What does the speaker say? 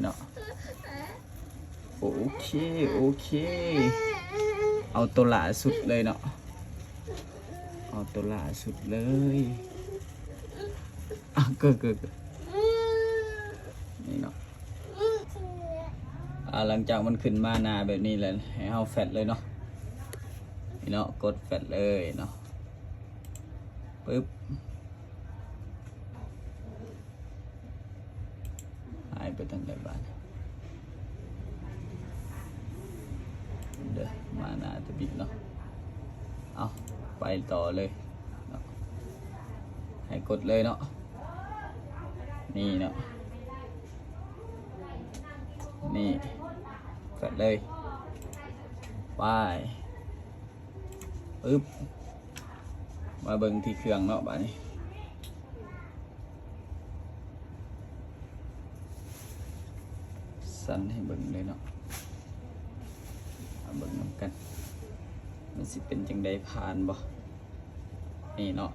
เนาะโอเคโอเคเอาตัวล่าสุดเลยเนาะเอาตัวล่าสุดเลยเกิดนี่เนาะหลังจากมันขึ้นมาหนาแบบนี้แล้วให้เอาแฟตเลยเนาะนี่เนาะกดแฟตเลยเนาะปึ๊บหายไปทางไหนบ้างเดี๋ยวมาหนาจะบิดเนาะเอาไปต่อเลยเนาะให้กดเลยเนาะนี่เนาะนี่แฟตเลยไปปึ๊บมาเบิ่งที่เครื่องเนาะบ้านี้สั่นให้เบิ่งเลยเนาะมาเบิ่งนำกันมันสิเป็นจังใดผ่านบ่นี่เนาะ